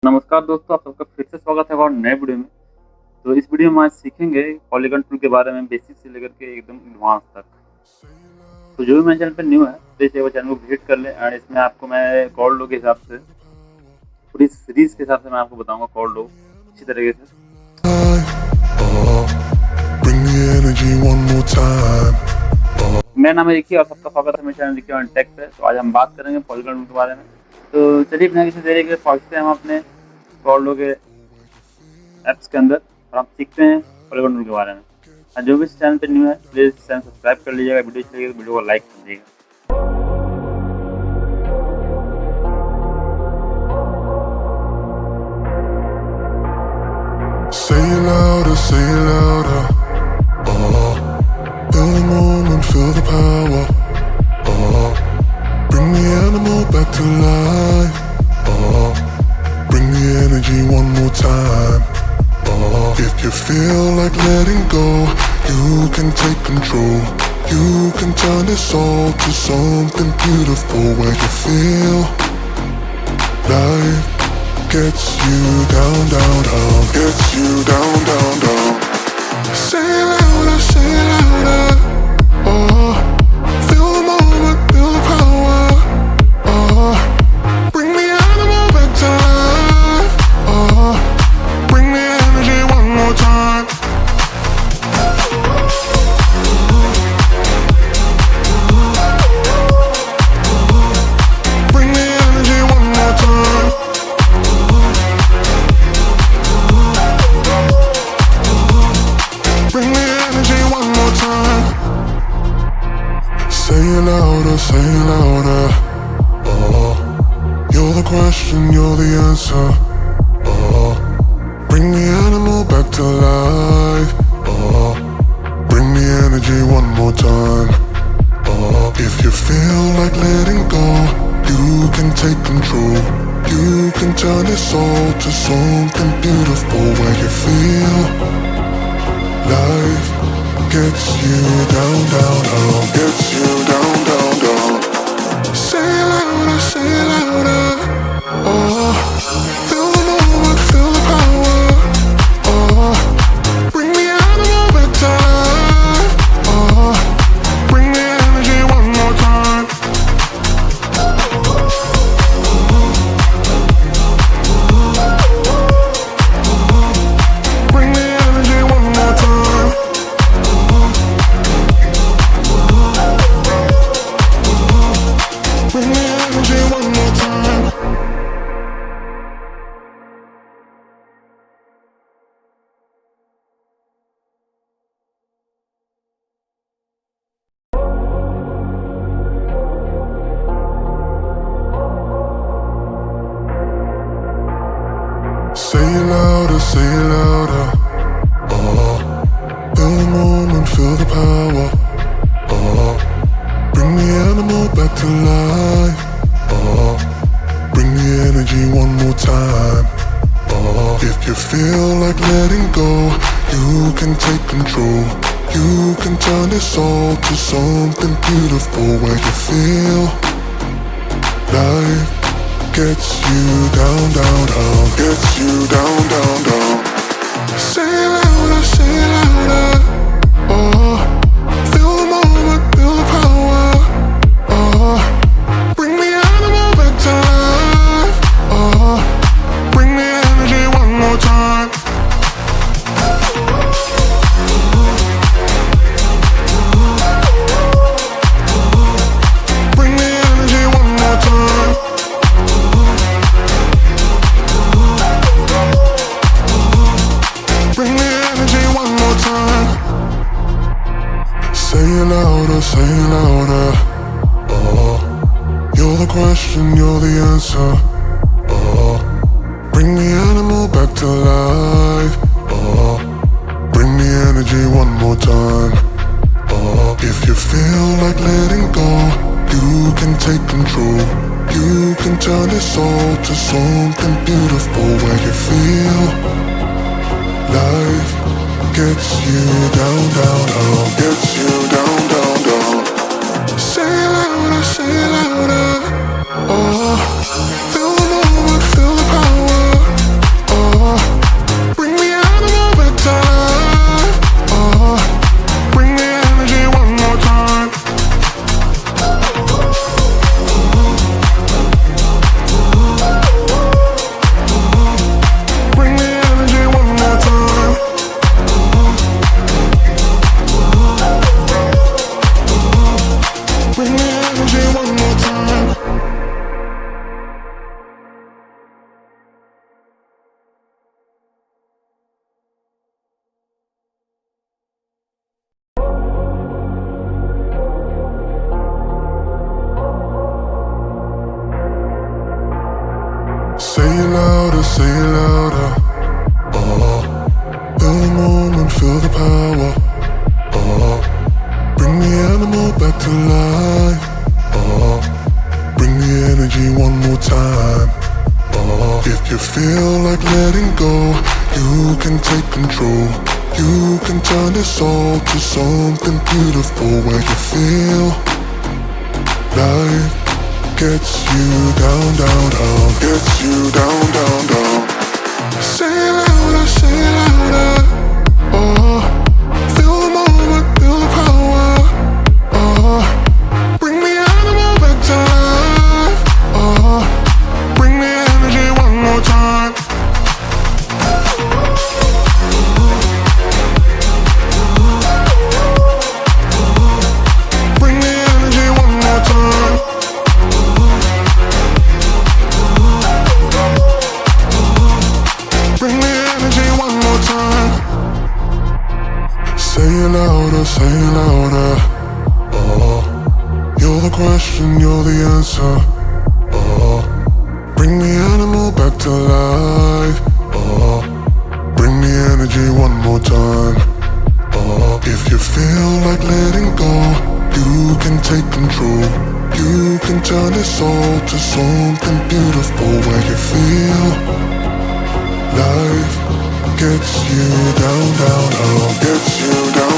नमस्कार दोस्तों, आप सबका फिर से स्वागत है और नए वीडियो में। तो इस वीडियो में आज सीखेंगे पॉलीगॉन टूल के बारे में, बेसिक से लेकर के एकदम एडवांस तक। तो जो भी मेरे चैनल पे न्यू है प्लीज़ एक बार चैनल को विजिट कर लें। एंड इसमें आपको मैं कॉड लो के हिसाब से, पूरी सीरीज के हिसाब से मैं आपको बताऊंगा कॉड लो इसी तरीके से। मेरा नाम है रिकी और सबका स्वागत है मेरे चैनल रिकी ऑन टेक पे। तो आज हम बात करेंगे पॉलीगॉन टूल के बारे में। तो चलिए बिना किसी देरी के पहुँचते हैं हम अपने कॉड लो के ऐप्स के अंदर और हम सीखते हैं पॉलीगॉन टूल के बारे में। और जो भी इस चैनल पे न्यू है प्लीज़ चैनल सब्सक्राइब कर लीजिएगा, वीडियो अच्छी लगी तो वीडियो को लाइक कर दीजिएगा। Say it louder, say it louder. Feel the moment, feel the power. Bring the animal back to life. Bring the energy one more time. If you feel like letting go, you can take control. You can turn this all to something beautiful where you feel life gets you down, down, down, gets you down, down, down. Say it louder, say it louder. Feel the moment, feel the power. Bring the animal back to life. Bring the energy one more time. Bring the energy one more time. Bring the energy one more time. Say it louder, say it louder. You're the question, you're the answer. Bring the animal back to life. Bring the energy one more time. If you feel like letting go, you can take control. You can turn this all to something beautiful where you feel life gets you down, down, down, gets you down, down, down. Say it louder, say it louder. Feel the moment, feel the power. Bring the animal back to life. Bring the energy one more time. Bring the energy one more time. Bring the energy one more time. Say it louder, say it louder. Feel the moment, feel the power. Bring the animal back to life. Bring the energy one more time. If you feel like letting go, you can take control. You can turn this all to something beautiful where you feel life gets you down, down, down, gets you down, down, down. Say it louder, say it louder. Feel the moment, feel the power. Bring the animal back to life. Bring the energy one more time. Bring the energy one more time. Bring the energy one more time. Say it louder, say it louder. You're the question, you're the answer. Bring the animal back to life. Bring the energy one more time. If you feel like letting go, you can take control. You can turn this all to something beautiful where you feel life gets you down, down, down, gets you down, down, down. Say it louder, say it louder. Feel the moment, feel the power. it louder, say it louder. Feel the moment, feel the power. Bring the animal back to life. Bring the energy one more time. If you feel like letting go, you can take control. You can turn this all to something beautiful, where you feel life gets you down, down, down, gets you down, down, down. Say it louder, say it louder. Feel the moment, feel the power. Bring the animal back to life. Bring the energy one more time. Bring the energy one more time. Bring the energy one more time. Say it louder, say it louder. You're the question, you're the answer. Bring the animal back to life. Bring the energy one more time. If you feel like letting go, you can take control. You can turn this all to something beautiful, where you feel life gets you down, down, down, gets you down.